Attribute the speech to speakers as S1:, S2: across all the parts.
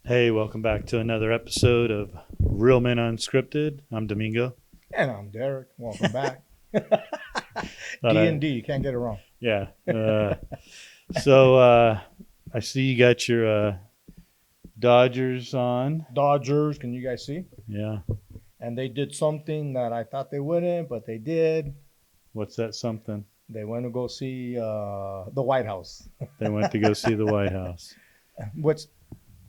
S1: Hey, welcome back to another episode of Real Men Unscripted. I'm Domingo.
S2: And I'm Derek. Welcome back.
S1: Thought
S2: D&D, can't get it wrong.
S1: Yeah. So I see you got your Dodgers on.
S2: Dodgers, can you guys see?
S1: Yeah.
S2: And they did something that I thought they wouldn't, but they did.
S1: What's that something?
S2: They went to go see the White House.
S1: They went to go see the White House.
S2: Which,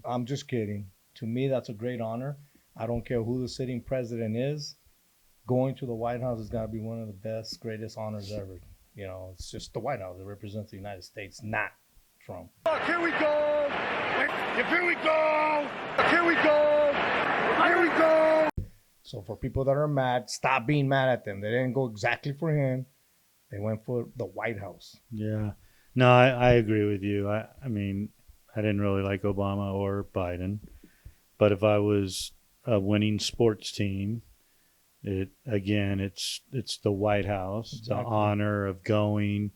S2: I'm just kidding. To me, that's a great honor. I don't care who the sitting president is. Going to the White House has got to be one of the best, greatest honors ever. You know, it's just the White House. It represents the United States, not Trump.
S3: Here we go. Here we go. Here we go. Here we go.
S2: So for people that are mad, stop being mad at them. They didn't go exactly for him. They went for the White House.
S1: Yeah. No, I agree with you. I mean, I didn't really like Obama or Biden. But if I was a winning sports team, it's the White House,
S2: Exactly.
S1: The honor of going,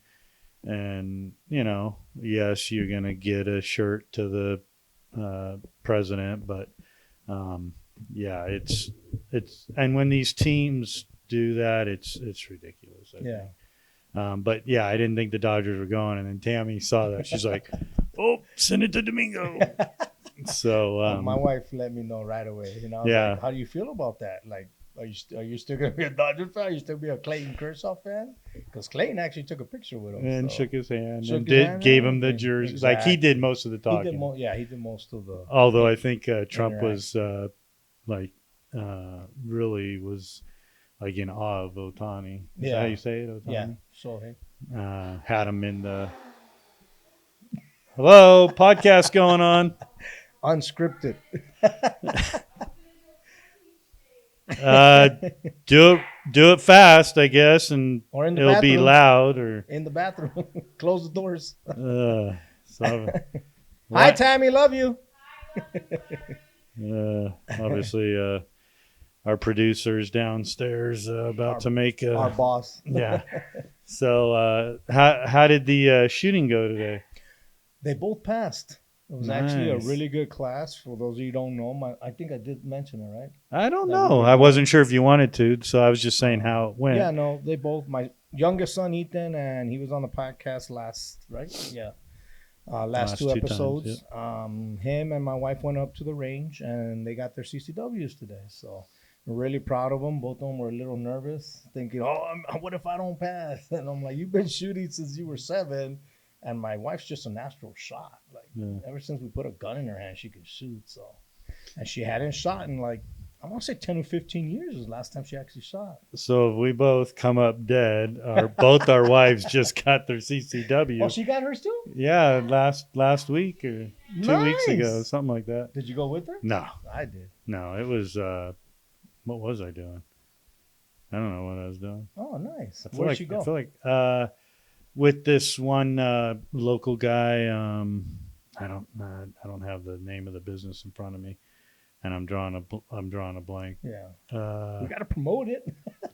S1: and yes, you're gonna get a shirt to the president, but yeah, it's and when these teams do that, it's ridiculous. I think. But yeah, I didn't think the Dodgers were going, and then Tammy saw that. She's like, "Oh, send it to Domingo." So
S2: my wife let me know right away. I was like, how do you feel about that? Like, are you still gonna be a Dodger fan? Are you still be a Clayton Kershaw fan? Because Clayton actually took a picture with him
S1: and shook his hand
S2: Shook
S1: and
S2: his hand,
S1: gave him the jersey.
S2: exactly.
S1: Like he did most of the talking.
S2: He did most of the.
S1: Although I think Trump was really was like in awe of Ohtani. Is that how you say it, Ohtani?
S2: Yeah. So hey.
S1: Had him in the hello podcast going on.
S2: Unscripted.
S1: Do it fast, I guess, and
S2: Or in the
S1: it'll be
S2: bathroom.
S1: loud or
S2: In the bathroom. Close the doors.
S1: so,
S2: Hi, Tammy. Love you.
S1: obviously our producer's downstairs about to make
S2: Our boss.
S1: yeah. So how did the shooting go today?
S2: They both passed. It was actually a
S1: Nice.
S2: really good class. For those of you who don't know, I think I did mention it, right?
S1: I don't
S2: That
S1: know.
S2: we-
S1: I wasn't sure if you wanted to, so I was just saying how it went.
S2: Yeah, no, they both. My youngest son Ethan, and he was on the podcast last, right? Yeah, last two
S1: two
S2: episodes.
S1: times,
S2: Him and my wife went up to the range, and they got their CCWs today. So we're really proud of them. Both of them were a little nervous, thinking, "Oh, what if I don't pass?" And I'm like, "You've been shooting since you were 7." And my wife's just a natural shot. Like ever since we put a gun in her hand, she could shoot. So, and she hadn't shot in like I want to say 10 or 15 years was the last time she actually shot.
S1: So if we both come up dead, both our wives just got their CCW.
S2: Oh, she got hers too?
S1: Yeah, last week or 2 weeks ago,
S2: Nice.
S1: something like that.
S2: Did you go with her?
S1: No,
S2: I did.
S1: it was what was I doing? I don't know what I was doing.
S2: Oh, nice.
S1: I feel
S2: Where'd
S1: like
S2: she go?
S1: I feel like with this one local guy. I don't have the name of the business in front of me, and I'm drawing a blank.
S2: Yeah. We got to promote it.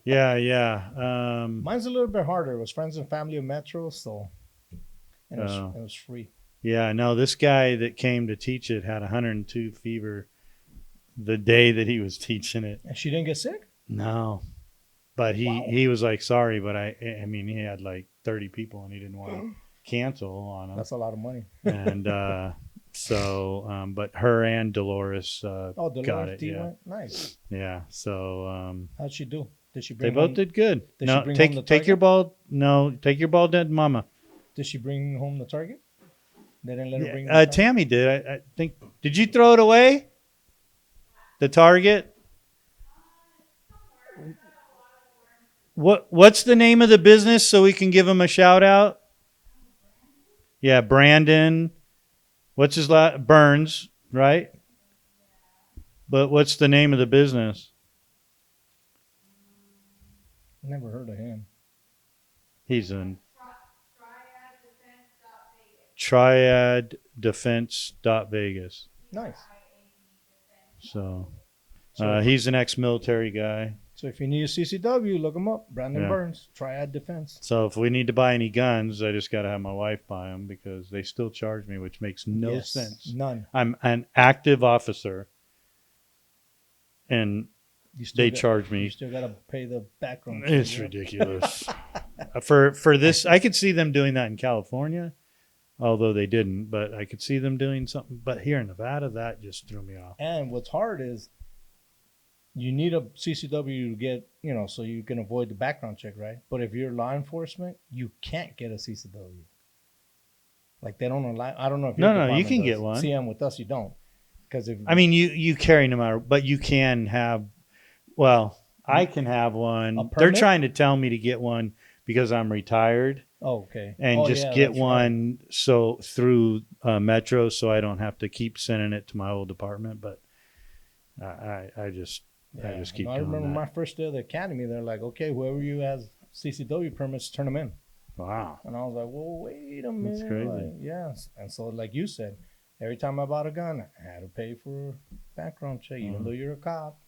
S1: Yeah.
S2: Mine's a little bit harder. It was Friends and Family of Metro, so and it
S1: Oh.
S2: was free.
S1: Yeah, no, this guy that came to teach it had 102 fever the day that he was teaching it.
S2: And she didn't get sick?
S1: No, but he was like, sorry, but I mean, he had like 30 people and he didn't want to cancel on him.
S2: That's a lot of money.
S1: And but her and Dolores
S2: Dolores
S1: got it.
S2: D
S1: Yeah,
S2: went? Nice.
S1: yeah. So
S2: How'd she do? Did she
S1: they
S2: bring
S1: both
S2: home,
S1: did good.
S2: Did
S1: No,
S2: she bring home the
S1: take your
S2: target?
S1: ball. No, take your ball, dead mama.
S2: Did she bring home the target? They didn't let her bring the
S1: Yeah,
S2: target?
S1: Tammy did. I think. Did you throw it away? The target. What's the name of the business so we can give him a shout out? Yeah, Brandon. What's his last? Burns, right? But what's the name of the business?
S2: Never heard of him.
S1: He's in Triad Defense Vegas.
S2: Nice.
S1: So
S2: So-
S1: he's an ex-military guy.
S2: So if you need a CCW, look them up. Brandon
S1: Yeah.
S2: Burns, Triad Defense.
S1: So if we need to buy any guns, I just got to have my wife buy them because they still charge me, which makes no
S2: Yes,
S1: sense.
S2: None.
S1: I'm an active officer, and
S2: You still
S1: they
S2: got-
S1: charge
S2: You
S1: me.
S2: still got to pay the background check.
S1: It's
S2: yeah.
S1: ridiculous. For this, I could see them doing that in California, although they didn't. But I could see them doing something. But here in Nevada, that just threw me off.
S2: And what's hard is you need a CCW to get, so you can avoid the background check, right? But if you're law enforcement, you can't get a CCW. Like they don't allow. I don't know if your
S1: No, you
S2: department
S1: can
S2: does.
S1: get one.
S2: CM with us, you don't, because if
S1: I mean, you carry no matter, but you can have. Well, I can have one.
S2: A
S1: They're
S2: permit?
S1: trying to tell me to get one because I'm retired.
S2: oh, okay,
S1: And
S2: Oh,
S1: just
S2: yeah,
S1: get
S2: that's right.
S1: one so through Metro, so I don't have to keep sending it to my old department. But I just keep
S2: I
S1: doing
S2: remember
S1: that.
S2: my first day of the academy. They're like, okay, whoever you has CCW permits, turn them in.
S1: Wow,
S2: And I was like, well, wait a minute.
S1: That's crazy.
S2: Like, yes. And so, like you said, every time I bought a gun, I had to pay for a background check, even though you're a cop.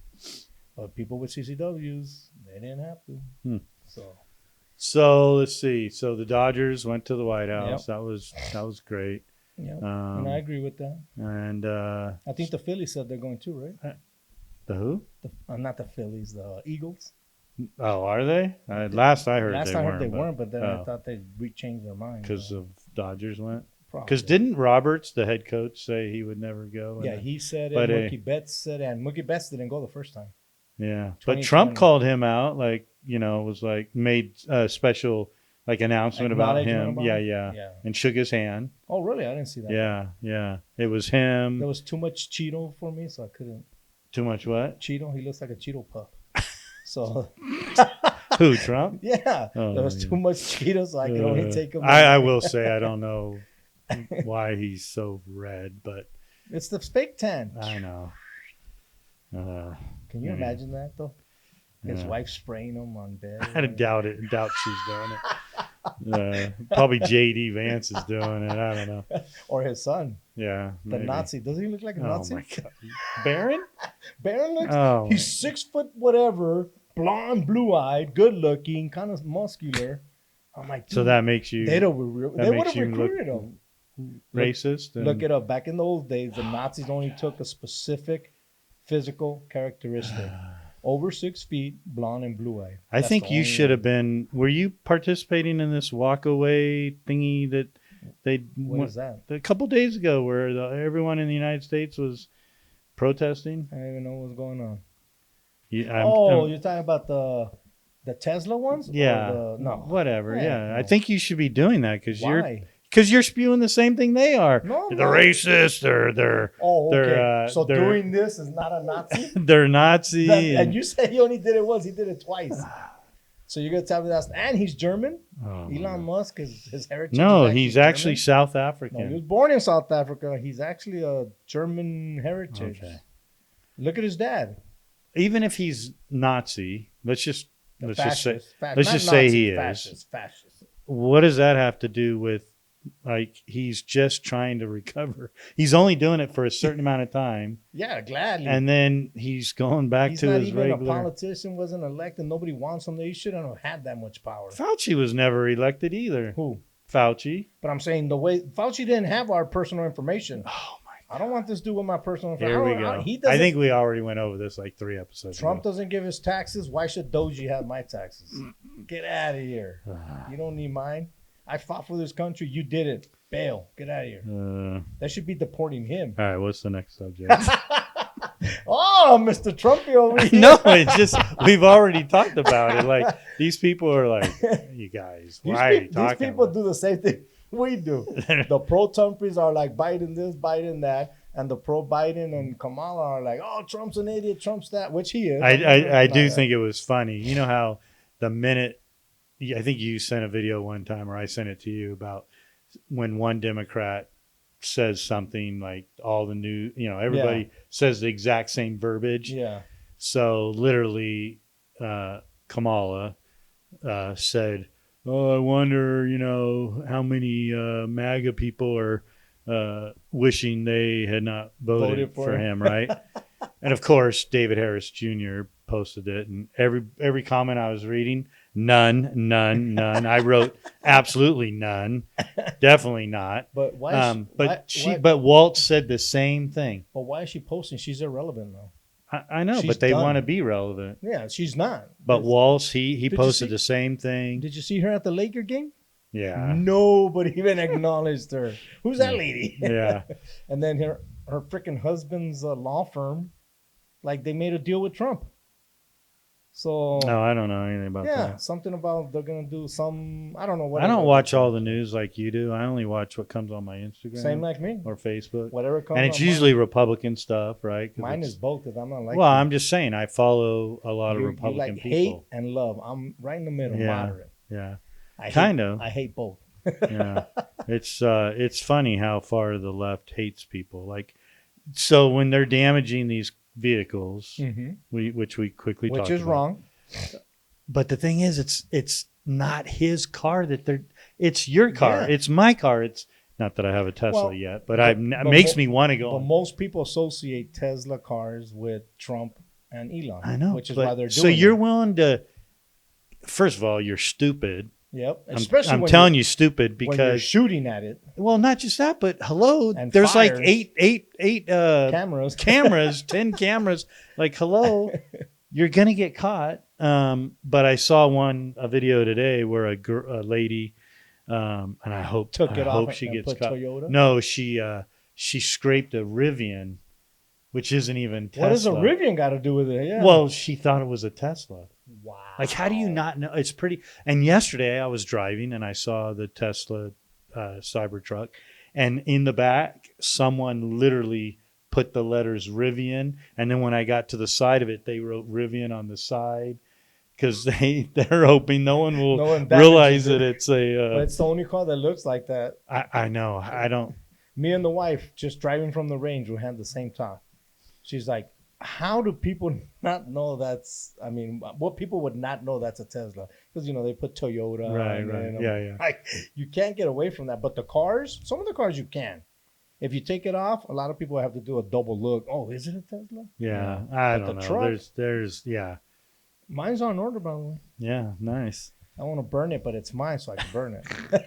S2: But people with CCWs, they didn't have to.
S1: So let's see. So the Dodgers went to the White House. That was great.
S2: Yeah, and I agree with that.
S1: And
S2: I think the Phillies said they're going too, right?
S1: the who?
S2: Not the Phillies, the Eagles.
S1: Oh, are they? Last I heard
S2: Last
S1: they
S2: I
S1: weren't.
S2: heard they weren't, but then I
S1: oh.
S2: thought they changed their mind.
S1: Because of Dodgers went.
S2: Probably.
S1: Because didn't Roberts, the head coach, say he would never go?
S2: Yeah, he said it.
S1: but,
S2: Mookie Betts said it, and Mookie Betts didn't go the first time.
S1: Yeah, but Trump
S2: 2020.
S1: called him out, like, was like made a special like announcement about him.
S2: Acknowledgement about him? Yeah.
S1: And shook his hand.
S2: Oh, really? I didn't see that.
S1: Yeah. It was him.
S2: There was too much Cheeto for me, so I couldn't.
S1: Too much what?
S2: Cheeto? He looks like a Cheeto puff. So,
S1: Who, Trump?
S2: yeah.
S1: Oh,
S2: there was
S1: yeah.
S2: too much Cheeto, so I could only take him.
S1: I will say I don't know why he's so red, but
S2: It's the fake tan.
S1: I know.
S2: Can you
S1: yeah.
S2: imagine that, though? His
S1: Yeah.
S2: wife spraying him on bed.
S1: I doubt it. Doubt she's doing it. Probably J.D. Vance is doing it. I don't know.
S2: Or his son,
S1: Yeah.
S2: the
S1: maybe.
S2: Nazi. Doesn't he look like a
S1: Oh
S2: Nazi?
S1: my God. Baron?
S2: Baron looks.
S1: Oh.
S2: He's 6 foot whatever, blonde, blue eyed, good looking, kind of muscular. I'm like,
S1: So that makes you
S2: they would have
S1: makes you look
S2: recruited him.
S1: racist. and-
S2: Look it up. Back in the old days, the Nazis only took a specific physical characteristic. Over 6 feet, blonde and blue eyed.
S1: I think you should have been. Were you participating in this walk away thingy that they
S2: What is that?
S1: a couple days ago, where everyone in the United States was protesting?
S2: I don't even know what's going on.
S1: I'm-
S2: You're talking about the Tesla ones? Or
S1: yeah,
S2: no.
S1: whatever.
S2: Yeah,
S1: Yeah, I
S2: no.
S1: think you should be doing that because
S2: Why?
S1: you're spewing the same thing they are.
S2: No, I'm
S1: they're
S2: not.
S1: racist. They're
S2: Oh, okay.
S1: they're,
S2: So
S1: they're-
S2: doing this is not a Nazi?
S1: they're Nazi.
S2: And you say he only did it once. He did it twice. So you're going to tell me that's... And he's German?
S1: Oh, my
S2: Elon
S1: God.
S2: Musk, his heritage
S1: No,
S2: is
S1: he's actually
S2: German?
S1: South
S2: No,
S1: African.
S2: he was born in South Africa. He's actually a German heritage.
S1: Okay.
S2: Look at his dad.
S1: Even if he's Nazi, let's just say
S2: Not
S1: he
S2: Nazi,
S1: is.
S2: Fascist.
S1: What does that have to do with, like, he's just trying to recover? He's only doing it for a certain amount of time,
S2: Yeah, gladly.
S1: and then he's going back
S2: he's
S1: to
S2: not
S1: his
S2: even
S1: regular.
S2: a politician, wasn't elected. Nobody wants him. He shouldn't have had that much power.
S1: Fauci was never elected either.
S2: Who?
S1: Fauci.
S2: But I'm saying the way Fauci didn't have our personal information.
S1: Oh my!
S2: I don't want this dude with my personal
S1: Here
S2: information.
S1: we go.
S2: He
S1: I
S2: doesn't.
S1: think we already went over this like 3 episodes
S2: Trump
S1: ago.
S2: doesn't give his taxes. Why should Doji have my taxes? Get out of here. You don't need mine. I fought for this country. You did it. Bail. Get out of here. They should be deporting him.
S1: All right, what's the next subject?
S2: Oh, Mr. Trumpy over here.
S1: No, it's just we've already talked about it. Like, these people are like, you guys, why are you
S2: These
S1: talking
S2: people
S1: about
S2: do the same thing we do. The pro-Trumpies are like Biden this, Biden that, and the pro-Biden and Kamala are like, oh, Trump's an idiot, Trump's that, which he is.
S1: I do think it was funny. You know how the minute, I think you sent a video one time, or I sent it to you, about when one Democrat says something, like all the new, everybody says the exact same verbiage.
S2: Yeah.
S1: So literally, Kamala said, "Oh, I wonder, how many MAGA people are wishing they had not voted
S2: Voted for
S1: for
S2: him."
S1: him, right?" And of course, David Harris Jr. posted it, and every comment I was reading, none. I wrote absolutely none, definitely not.
S2: But why?
S1: But Walt said the same thing.
S2: But why is she posting? She's irrelevant now.
S1: I know,
S2: She's
S1: but they
S2: done.
S1: want to be relevant.
S2: Yeah, she's not.
S1: But Waltz, he
S2: Did you
S1: posted
S2: see-
S1: the same thing.
S2: Did you see her at the Laker game?
S1: Yeah.
S2: Nobody even acknowledged her. Who's that lady?
S1: Yeah.
S2: And then her freaking husband's law firm, like they made a deal with Trump. So
S1: No, I don't know anything about that.
S2: something about they're gonna do some. I don't know what.
S1: I don't watch all the news like you do. I only watch what comes on my Instagram.
S2: Same like me.
S1: Or Facebook.
S2: Whatever comes.
S1: And it's
S2: on
S1: usually Republican stuff, right? 'Cause
S2: mine
S1: it's-
S2: is both. Because I'm not like.
S1: well,
S2: you.
S1: I'm just saying I follow a lot of
S2: You
S1: Republican
S2: like
S1: people.
S2: hate and love. I'm right in the middle,
S1: Yeah.
S2: moderate.
S1: Yeah.
S2: I
S1: Kind of.
S2: I hate both.
S1: Yeah. It's funny how far the left hates people. Like, so when they're damaging these vehicles, which we quickly talked
S2: Which is
S1: about.
S2: wrong.
S1: But the thing is, it's not his car it's your car.
S2: Yeah.
S1: It's my car. It's not that I have a Tesla
S2: Well,
S1: yet, but
S2: but
S1: it makes me want to
S2: But
S1: go.
S2: most people associate Tesla cars with Trump and Elon.
S1: I know.
S2: Which is
S1: but-
S2: why they're doing
S1: so you're
S2: it.
S1: willing to, first of all, you're stupid.
S2: Yep.
S1: I'm telling you stupid
S2: when you're
S1: because,
S2: shooting at it.
S1: well, not just that, but hello,
S2: And
S1: there's like
S2: fires.
S1: eight
S2: Cameras.
S1: 10 cameras. Like, hello, you're going to get caught. But I saw a video today where a lady, and I hope she
S2: and
S1: gets
S2: put
S1: caught.
S2: Toyota?
S1: No, she scraped a Rivian, which isn't even Tesla.
S2: What does a Rivian got to do with it? Yeah.
S1: Well, she thought it was a Tesla.
S2: wow.
S1: Like, how do you not know? It's pretty. And yesterday I was driving and I saw the Tesla Cybertruck, and in the back, someone literally put the letters Rivian, and then when I got to the side of it, they wrote Rivian on the side because they're hoping no one will realize that it's a.
S2: But it's the only car that looks like that.
S1: I know. I don't.
S2: Me and the wife just driving from the range, we had the same talk. She's like, how do people not know that's, I mean, what people would not know that's a Tesla? Because, they put Toyota.
S1: Right. Yeah.
S2: Like, you can't get away from that. But the cars, some of the cars you can. If you take it off, a lot of people have to do a double look. Oh, is it a Tesla?
S1: Yeah.
S2: No.
S1: I
S2: But
S1: don't
S2: the
S1: know.
S2: truck-
S1: There's yeah.
S2: Mine's on order, by the way.
S1: Yeah. Nice.
S2: I want to burn it, but it's mine, so I can burn it.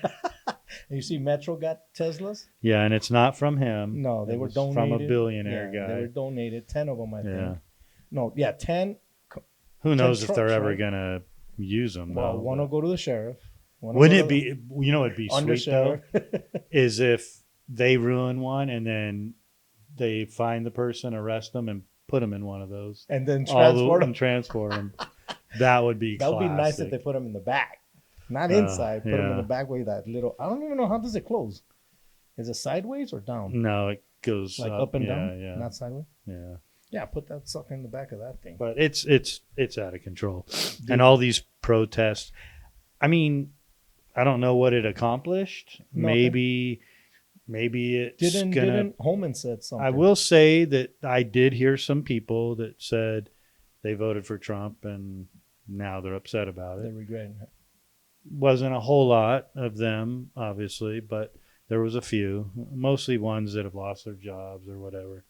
S2: And you see Metro got Teslas?
S1: Yeah, and it's not from him.
S2: No, they
S1: It
S2: were
S1: was
S2: donated.
S1: from a billionaire
S2: Yeah,
S1: guy.
S2: They were donated. 10 of them, I
S1: Yeah.
S2: think. No, yeah, 10.
S1: Who knows if they're
S2: trucks,
S1: ever
S2: right?
S1: gonna use them?
S2: Well,
S1: though,
S2: one will go to the sheriff. One will
S1: wouldn't
S2: go
S1: it
S2: to
S1: be? It'd be
S2: the
S1: sweet though.
S2: undersheriff.
S1: Is if they ruin one and then they find the person, arrest them, and put them in one of those.
S2: And then
S1: All
S2: transport them.
S1: and transport them. That would be.
S2: That would be nice if
S1: classic.
S2: they put them in the back. Not inside. Put them in
S1: yeah.
S2: the back way that little. I don't even know, how does it close? Is it sideways or down?
S1: No, it goes
S2: Like up and
S1: yeah,
S2: down?
S1: Yeah,
S2: Not sideways?
S1: yeah.
S2: Yeah, put that sucker in the back of that thing.
S1: But it's out of control, and all these protests. I mean, I don't know what it accomplished.
S2: Nothing.
S1: Maybe it's gonna.
S2: Didn't Holman said something.
S1: I will say that I did hear some people that said they voted for Trump and now they're upset about
S2: They're
S1: it.
S2: regretting it.
S1: Wasn't a whole lot of them, obviously, but there was a few, mostly ones that have lost their jobs or whatever.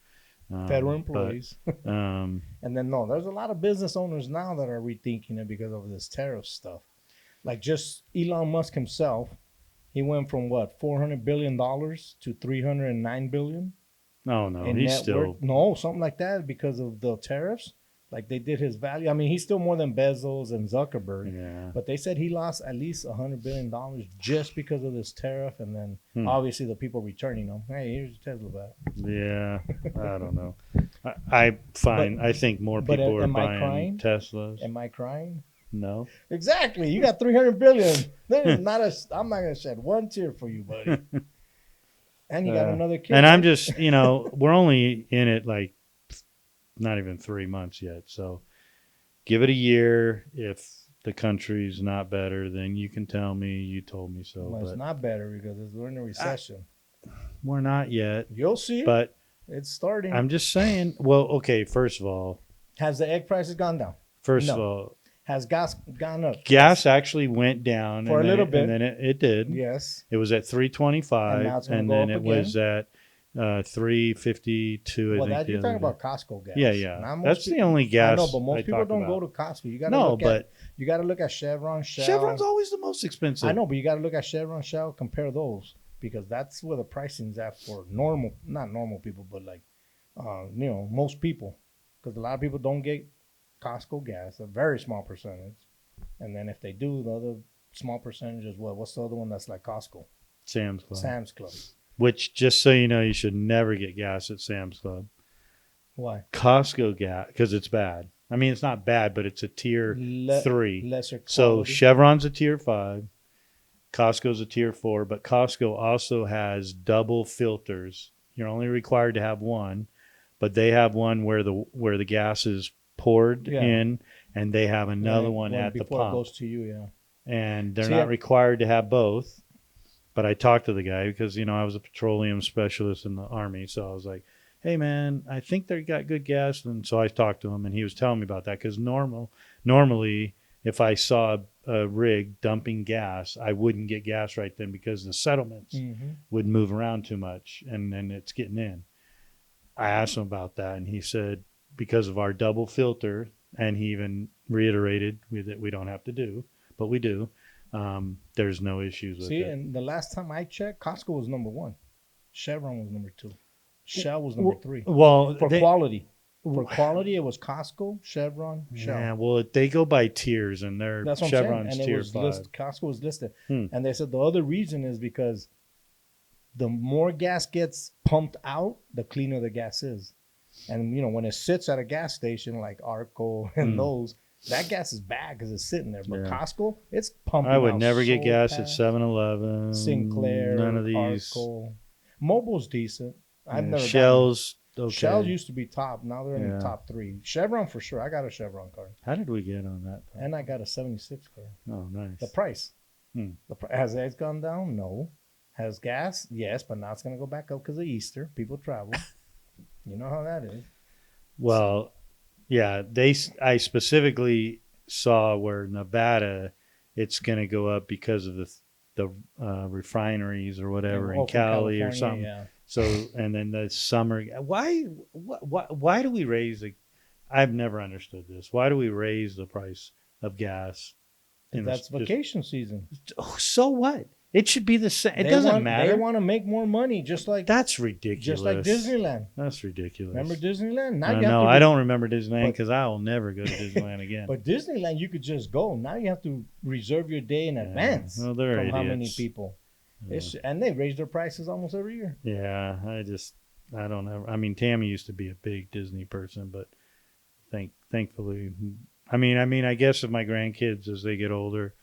S2: Federal employees.
S1: And
S2: And then, there's a lot of business owners now that are rethinking it because of this tariff stuff. Like just Elon Musk himself, he went from what, $400 billion to $309 billion?
S1: oh no,
S2: in
S1: he's
S2: net
S1: still
S2: worth. No, something like that because of the tariffs. Like they did his value. I mean, he's still more than Bezos and Zuckerberg.
S1: yeah.
S2: But they said he lost at least $100 billion just because of this tariff. And then obviously the people returning them. Hey, here's your Tesla back.
S1: Yeah, I don't know. I think more
S2: but
S1: people are
S2: am I
S1: buying
S2: crying?
S1: Teslas.
S2: Am I crying?
S1: No.
S2: Exactly. You got $300 billion. There's not I'm not going to shed one tear for you, buddy. And you got another kid.
S1: And I'm
S2: right?
S1: just, we're only in it like not even 3 months yet. So give it a year. If the country's not better, then you can tell me you told me so.
S2: Well, it's
S1: but
S2: not better because we're in a recession.
S1: we're not yet.
S2: You'll see.
S1: But
S2: It's starting.
S1: I'm just saying, well, okay, first of all,
S2: Has the egg prices gone down?
S1: all,
S2: Has gas gone up?
S1: gas actually went down
S2: For a
S1: and
S2: little
S1: then
S2: bit.
S1: And then it did.
S2: Yes.
S1: It was at 325
S2: And now it's gonna
S1: and
S2: go
S1: then
S2: up
S1: it was at $3.52.
S2: Well,
S1: I think
S2: that
S1: the
S2: you're
S1: other
S2: talking
S1: day.
S2: about Costco gas.
S1: Yeah, yeah.
S2: Not most
S1: That's the
S2: people-
S1: only gas.
S2: I know, but most
S1: I
S2: people
S1: talk
S2: don't
S1: about.
S2: go to Costco. You gotta
S1: No,
S2: look
S1: but
S2: at you gotta look at Chevron, Shell.
S1: Chevron's always the most expensive.
S2: I know, but you gotta look at Chevron, Shell, compare those because that's where the pricing's at for not normal people, but like most people, because a lot of people don't get Costco gas, a very small percentage, and then if they do, the other small percentage is what's the other one that's like Costco?
S1: Sam's Club.
S2: Sam's Club.
S1: Which, just so you know, you should never get gas at Sam's Club.
S2: Why?
S1: Costco gas, because it's bad. I mean, it's not bad, but it's a tier 3.
S2: Lesser quality.
S1: So Chevron's a tier 5. Costco's a tier 4, but Costco also has double filters. You're only required to have one, but they have one where the gas is poured in, and they have another one at the
S2: before
S1: pump.
S2: it goes to you, yeah.
S1: And they're not required to have both. But I talked to the guy because, I was a petroleum specialist in the Army. So I was like, hey, man, I think they got good gas. And so I talked to him, and he was telling me about that because normally if I saw a rig dumping gas, I wouldn't get gas right then because the settlements would move around too much, and then it's getting in. I asked him about that, and he said because of our double filter, and he even reiterated that we don't have to do, but we do. There's no issues with it.
S2: See, and the last time I checked, Costco was number 1. Chevron was number 2. Shell was number 3.
S1: Well,
S2: for quality. For quality, it was Costco, Chevron, Shell.
S1: Yeah, well, they go by tiers, and
S2: that's what
S1: Chevron's
S2: I'm saying. And
S1: tier 5.
S2: Costco was listed. And they said the other reason is because the more gas gets pumped out, the cleaner the gas is. And, when it sits at a gas station like Arco and those, that gas is bad because it's sitting there. But Costco, it's pumping out.
S1: I would never
S2: so
S1: get gas at
S2: fast.
S1: 7-Eleven.
S2: Sinclair,
S1: None of these.
S2: Arco. Mobil's decent. I've never
S1: Shell's okay.
S2: Shell used to be top. Now they're in the top 3. Chevron for sure. I got a Chevron card.
S1: How did we get on that?
S2: And I got a 76 card.
S1: Oh, nice.
S2: The price. Has eggs gone down? No. Has gas? Yes, but now it's going to go back up because of Easter. People travel. You know how that is.
S1: Well, yeah. I specifically saw where Nevada, it's going to go up because of the refineries or whatever in Cali or something.
S2: Yeah.
S1: So, and then the summer. Why do we raise I've never understood this. Why do we raise the price of gas?
S2: That's vacation season.
S1: So what? It should be the same. It doesn't matter.
S2: They want to make more money, just like
S1: that's ridiculous.
S2: Just like Disneyland.
S1: That's ridiculous.
S2: Remember Disneyland? Now
S1: No, I don't remember Disneyland because I will never go to Disneyland again.
S2: But Disneyland, you could just go. Now you have to reserve your day in advance.
S1: Well, they're
S2: from
S1: idiots.
S2: How many people? And they raise their prices almost every year.
S1: Yeah, I don't ever. I mean, Tammy used to be a big Disney person, but thankfully, I guess if my grandkids as they get older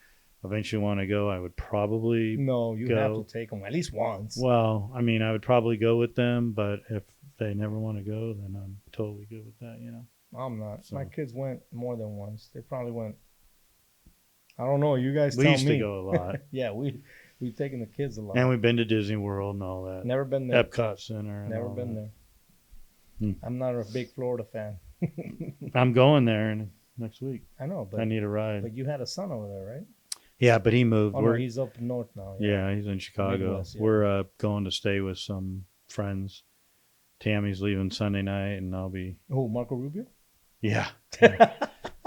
S1: eventually want to go, I would probably
S2: have to take them at least once.
S1: Well, I would probably go with them, but if they never want to go, then I'm totally good with that.
S2: I'm not.
S1: So.
S2: My kids went more than once. They probably went. I don't know. You guys
S1: we
S2: tell
S1: used
S2: me.
S1: to go a lot.
S2: Yeah, we've taken the kids a lot.
S1: And we've been to Disney World and all that.
S2: Never been there.
S1: Epcot Center. And
S2: Never
S1: all
S2: been
S1: that.
S2: there. I'm not a big Florida fan.
S1: I'm going there next week.
S2: I know, but
S1: I need a ride.
S2: But you had a son over there, right?
S1: Yeah, but he moved.
S2: Oh, no, he's up north now.
S1: Yeah, he's in Chicago.
S2: Midwest, yeah.
S1: We're going to stay with some friends. Tammy's leaving Sunday night, and I'll be.
S2: Oh, Marco Rubio?
S1: Yeah.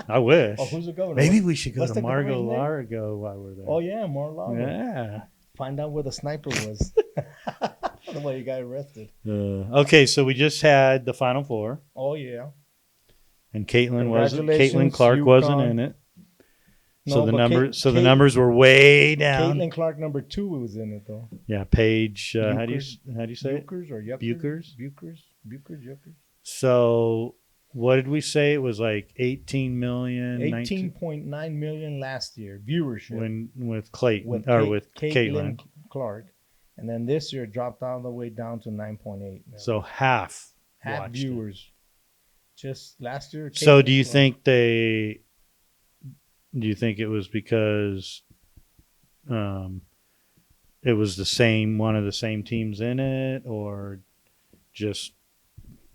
S1: I wish.
S2: Oh, who's the governor?
S1: Maybe we should go
S2: What's
S1: to
S2: the governor's name?
S1: Mar-a-Lago while we're there.
S2: Oh, yeah, Mar-a-Lago.
S1: Yeah.
S2: Find out where the sniper was. The way you got arrested.
S1: Okay, so we just had the Final Four.
S2: Oh, yeah.
S1: And Caitlin
S2: Congratulations,
S1: Clark
S2: UConn.
S1: wasn't in it.
S2: No,
S1: The numbers were way down.
S2: Caitlin Clark number 2 was in it though.
S1: Yeah, Paige. How do you say it?
S2: Bukers or
S1: Bukers?
S2: Yuckers.
S1: So what did we say? It was like 18 million.
S2: 18.9 million last year viewership.
S1: With Clayton with Caitlin
S2: Clark, and then this year dropped all the way down to 9.8 million.
S1: So half
S2: viewers. Just last year.
S1: So do you think it was because it was one of the same teams in it, or just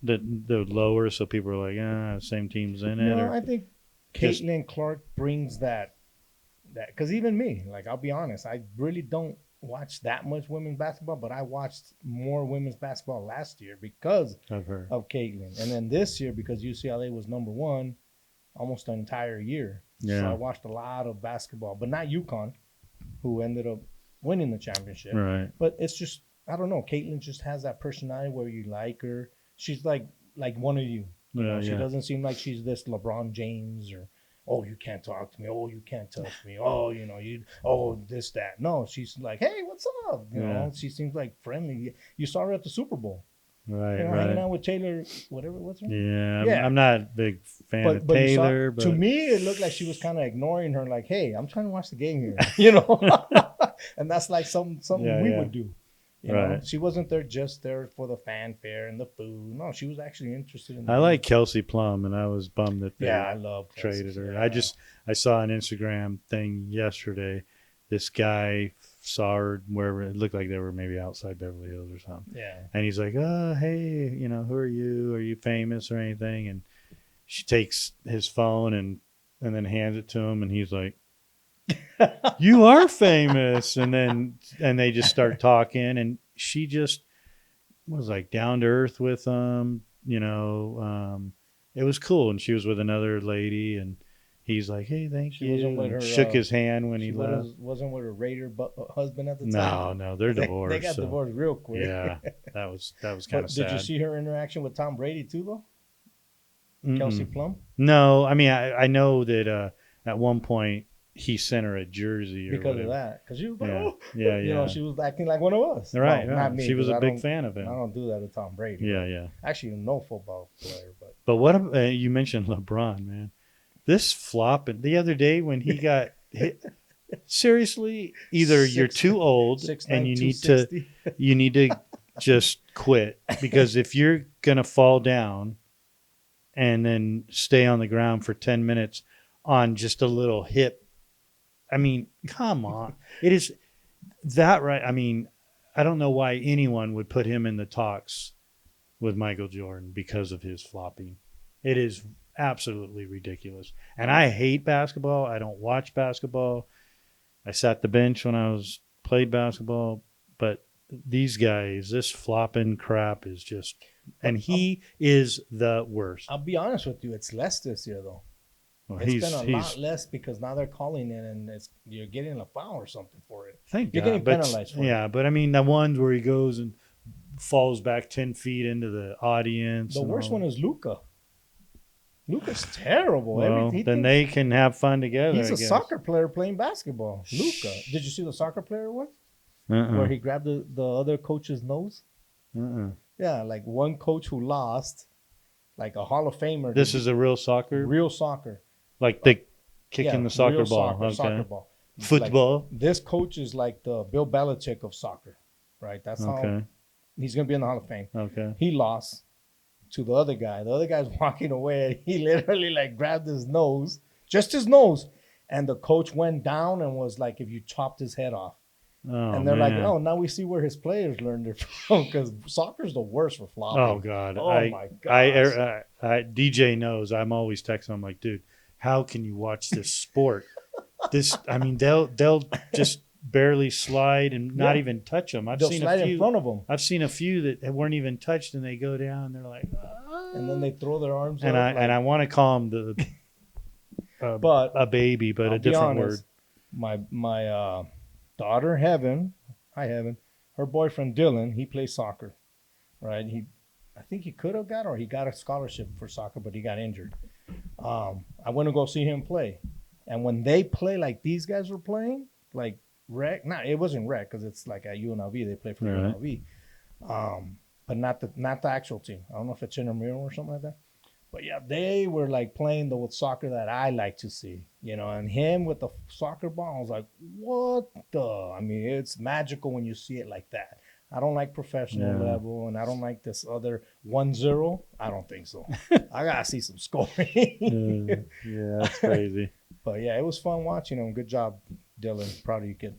S1: the lower, so people were like, same teams in it?
S2: No, I think Caitlin Clark brings that because even me, like, I'll be honest, I really don't watch that much women's basketball, but I watched more women's basketball last year because
S1: I've heard.
S2: of Caitlin, and then this year because UCLA was number one almost the entire year.
S1: Yeah.
S2: So I watched a lot of basketball, but not UConn, who ended up winning the championship.
S1: Right.
S2: But it's just, I don't know. Caitlin just has that personality where you like her. She's like one of you. You know, she doesn't seem like she's this LeBron James or, oh, you can't talk to me. Oh, you can't touch me. Oh, you know, this, that. No, she's like, hey, what's up? You know, she seems like friendly. You saw her at the Super Bowl.
S1: Right,
S2: You know,
S1: right.
S2: hanging out with Taylor, what's her name?
S1: Yeah, I'm not a big fan of
S2: but
S1: Taylor.
S2: to me, it looked like she was kind of ignoring her, like, hey, I'm trying to watch the game here, you know? And that's like something we would do. You know? She wasn't just there for the fanfare and the food. No, she was actually interested in
S1: I like Kelsey Plum, and I was bummed that they
S2: I love
S1: traded her.
S2: Yeah.
S1: I saw an Instagram thing yesterday. This guy saw her wherever, it looked like they were maybe outside Beverly Hills or something.
S2: Yeah.
S1: And he's like, oh, hey, you know, who are you? Are you famous or anything? And she takes his phone and then hands it to him, and he's like, you are famous. And they just start talking, and she just was like down to earth with him, you know. It was cool. And she was with another lady, and he's like, hey, thank you.
S2: Wasn't with her,
S1: shook his hand when he left.
S2: Wasn't with her Raider husband at the time.
S1: No, they're divorced.
S2: They got divorced real quick.
S1: Yeah, that was kind of sad.
S2: Did you see her interaction with Tom Brady too, though?
S1: Mm-mm.
S2: Kelsey Plum?
S1: No, I mean, I know that at one point he sent her a jersey
S2: because of that. Because she was like, you know, she was acting like one of us.
S1: Right,
S2: no, not me.
S1: She was a big fan of him.
S2: I don't do that to Tom Brady.
S1: Yeah.
S2: Actually, no football player,
S1: but what you mentioned LeBron, man. This flop the other day when he got hit. Seriously, either you're too old
S2: 6'9",
S1: and you need to just quit, because if you're gonna fall down and then stay on the ground for 10 minutes on just a little hip, I mean, come on. It is that right. I mean, I don't know why anyone would put him in the talks with Michael Jordan because of his flopping. It is absolutely ridiculous. And I hate basketball. I don't watch basketball. I sat the bench when I played basketball. But these guys, this flopping crap is just, and he is the worst.
S2: I'll be honest with you. It's less this year, though.
S1: Well,
S2: it's been a lot less because now they're calling it and you're getting a foul or something for it. You're getting penalized for it.
S1: Yeah, but I mean, the ones where he goes and falls back 10 feet into the audience.
S2: The worst one is Luka. Luka's terrible.
S1: Well, then they can have fun together.
S2: He's a soccer player playing basketball. Luka. Did you see the soccer player one? Where he grabbed the other coach's nose? Yeah, like one coach who lost, like a Hall of Famer.
S1: This is a real soccer?
S2: Real soccer.
S1: Like the kicking the soccer ball.
S2: Soccer ball.
S1: Football?
S2: Like, this coach is like the Bill Belichick of soccer, right? That's how he's going to be in the Hall of Fame.
S1: Okay.
S2: He lost to the other guy. The other guy's walking away, and he literally like grabbed his nose, just his nose, and the coach went down and was like, if you chopped his head off.
S1: Oh,
S2: and they're
S1: man.
S2: like, oh, now we see where his players learned it from, because soccer's the worst for flopping.
S1: Oh, God.
S2: Oh, my God.
S1: DJ knows. I'm always texting him like, dude, how can you watch this sport? They'll just barely slide and not even touch them.
S2: They'll slide in front of them.
S1: I've seen a few that weren't even touched, and they go down, and they're like,
S2: and then they throw their arms
S1: and
S2: up.
S1: I want to call them a baby, but a different word.
S2: My daughter, Heaven, her boyfriend, Dylan, he plays soccer, right? I think he could have he got a scholarship for soccer, but he got injured. I went to go see him play. And when they play like these guys were playing, like rec, it wasn't rec because it's like at UNLV, they play for UNLV. But not the actual team. I don't know if it's intramural or something like that. But yeah, they were like playing the soccer that I like to see, you know, and him with the soccer ball, I was like, what the? I mean, it's magical when you see it like that. I don't like professional level, and I don't like this other 1-0. I don't think so. I got to see some scoring.
S1: Yeah, that's crazy.
S2: But yeah, it was fun watching him. Good job, Dylan. Proud of you, kid.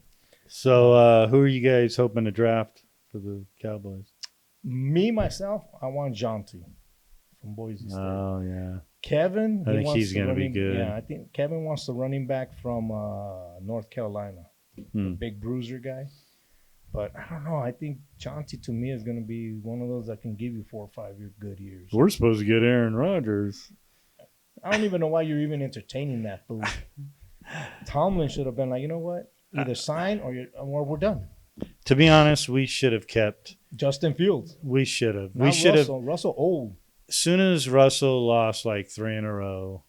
S1: So who are you guys hoping to draft for the Cowboys?
S2: Me, myself, I want Jonty from Boise State.
S1: Oh, yeah.
S2: Kevin,
S1: I think he's going to be good.
S2: Yeah, I think Kevin wants the running back from North Carolina. The big bruiser guy. But I don't know. I think Chauncey to me is going to be one of those that can give you 4 or 5 year good years.
S1: We're supposed to get Aaron Rodgers.
S2: I don't even know why you're even entertaining that fool. Tomlin should have been like, you know what? Either sign or we're done.
S1: To be honest, we should have kept.
S2: Justin Fields.
S1: We should have.
S2: Not
S1: We should have.
S2: Russell old.
S1: As soon as Russell lost like 3 in a row,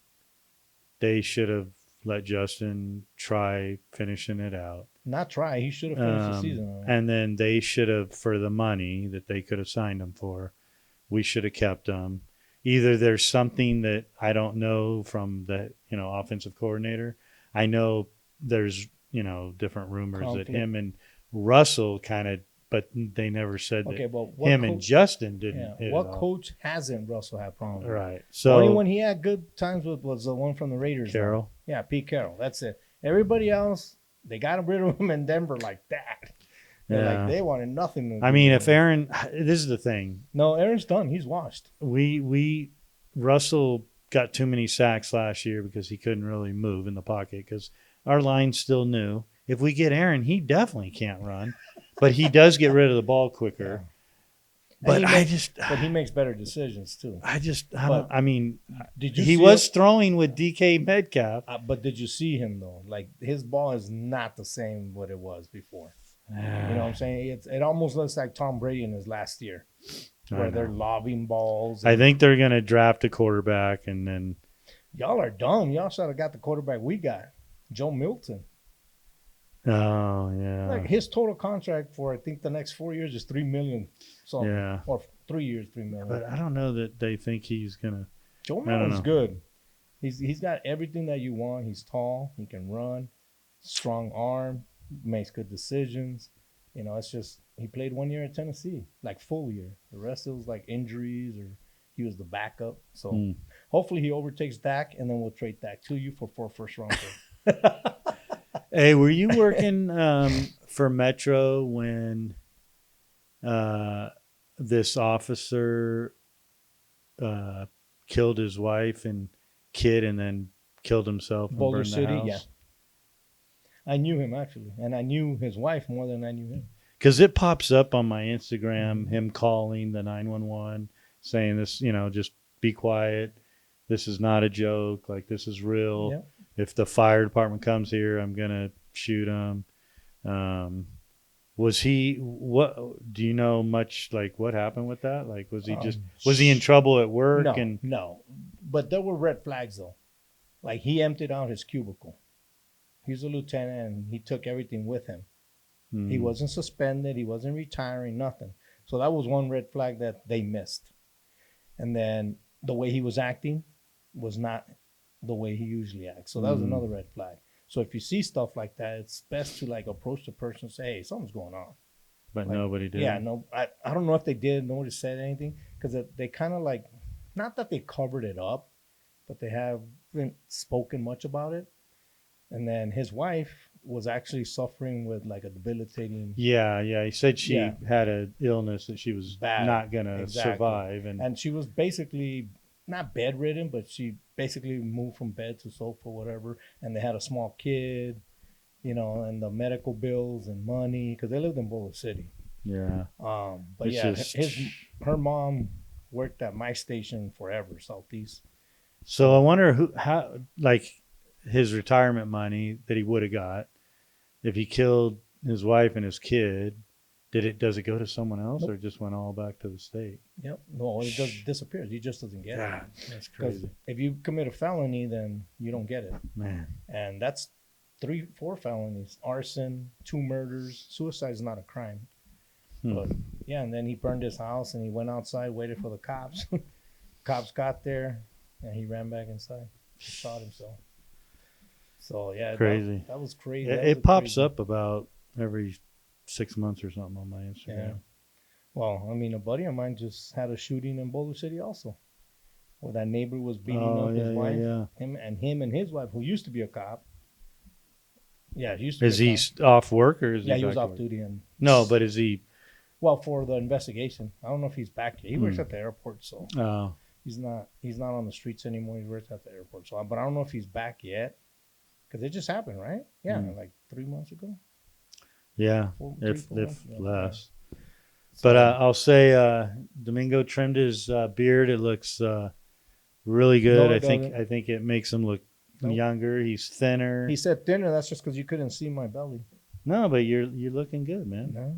S1: they should have let Justin try finishing it out.
S2: Not try. He should have finished the season.
S1: And then they should have, for the money that they could have signed him for, we should have kept him. Either there's something that I don't know from the offensive coordinator. I know there's different rumors that him and Russell kind of, but they never said that him and Justin didn't.
S2: Yeah. What coach hasn't Russell had problems with?
S1: Right. So
S2: the only one he had good times with was the one from the Raiders.
S1: Carroll.
S2: Yeah, Pete Carroll. That's it. Everybody else, they got rid of him in Denver like that.
S1: Yeah.
S2: Like they wanted nothing to do
S1: I mean,
S2: with
S1: if Aaron, this is the thing.
S2: No, Aaron's done. He's washed.
S1: Russell got too many sacks last year because he couldn't really move in the pocket because our line's still new. If we get Aaron, he definitely can't run, but he does get rid of the ball quicker.
S2: Yeah. But he makes better decisions too.
S1: He was throwing with DK Metcalf.
S2: But did you see him though? Like his ball is not the same what it was before. You know what I'm saying? It almost looks like Tom Brady in his last year, where they're lobbing balls.
S1: I think they're going to draft a quarterback, and then
S2: y'all are dumb. Y'all should have got the quarterback we got, Joe Milton.
S1: Oh yeah.
S2: Like his total contract for I think the next 4 years is $3 million. So or 3 years, $3 million.
S1: But I don't know that they think he's gonna.
S2: Joe Milton's good. He's got everything that you want. He's tall. He can run. Strong arm. Makes good decisions. It's just he played 1 year at Tennessee, like full year. The rest it was like injuries or he was the backup. So hopefully he overtakes Dak, and then we'll trade Dak to you for 4 first-round picks.
S1: Hey, were you working for Metro when this officer killed his wife and kid and then killed himself and
S2: Boulder
S1: burned the
S2: City?
S1: house?
S2: Yeah. I knew him, actually, and I knew his wife more than I knew him.
S1: Because it pops up on my Instagram, him calling the 911, saying this, just be quiet. This is not a joke. Like, this is real.
S2: Yep.
S1: If the fire department comes here, I'm going to shoot him. Was he, what, do you know much, like, what happened with that? Like, was he in trouble at work?
S2: No. But there were red flags, though. Like, he emptied out his cubicle. He's a lieutenant, and he took everything with him. He wasn't suspended. He wasn't retiring, nothing. So that was one red flag that they missed. And then the way he was acting was not the way he usually acts. So that was another red flag. So if you see stuff like that, it's best to like approach the person and say, hey, something's going on.
S1: But nobody did.
S2: Yeah, no, I don't know if they did. Nobody said anything because they kind of like, not that they covered it up, but they haven't spoken much about it. And then his wife was actually suffering with like a debilitating.
S1: Yeah. He said she had an illness that she was not going to survive.
S2: And she was basically not bedridden, but she basically moved from bed to sofa, whatever. And they had a small kid, and the medical bills and money because they lived in Boulder City.
S1: Yeah.
S2: But her mom worked at my station forever, Southeast.
S1: So I wonder how his retirement money that he would have got if he killed his wife and his kid, does it go to someone else or it just went all back to the state?
S2: Yep. No, it just disappears. He just doesn't get it.
S1: That's crazy.
S2: If you commit a felony, then you don't get it.
S1: Man.
S2: And that's 3-4 felonies: arson, 2 murders. Suicide is not a crime. But yeah, and then he burned his house and he went outside, waited for the cops. Cops got there and he ran back inside. He shot himself. So yeah,
S1: crazy.
S2: That was crazy.
S1: It pops up about every 6 months or something on my Instagram.
S2: Yeah. Well, I mean, a buddy of mine just had a shooting in Boulder City also, where that neighbor was beating up his wife. Yeah. Him and his wife, who used to be a cop. Yeah, he used to.
S1: Is he off work or is he?
S2: Yeah, he was off duty and.
S1: No, but is he?
S2: Well, for the investigation, I don't know if he's back yet. He works at the airport, so.
S1: Oh.
S2: He's not on the streets anymore. He works at the airport, so. But I don't know if he's back yet. Because it just happened, right? Yeah, like 3 months ago.
S1: Yeah,
S2: Three,
S1: if
S2: 4 months? Yeah.
S1: less.
S2: So,
S1: But I'll say Domingo trimmed his beard. It looks really good.
S2: No, it doesn't.
S1: I think it makes him look
S2: Nope.
S1: younger. He's thinner.
S2: he said thinner. That's just because you couldn't see my belly.
S1: No, but you're looking good, man.
S2: No,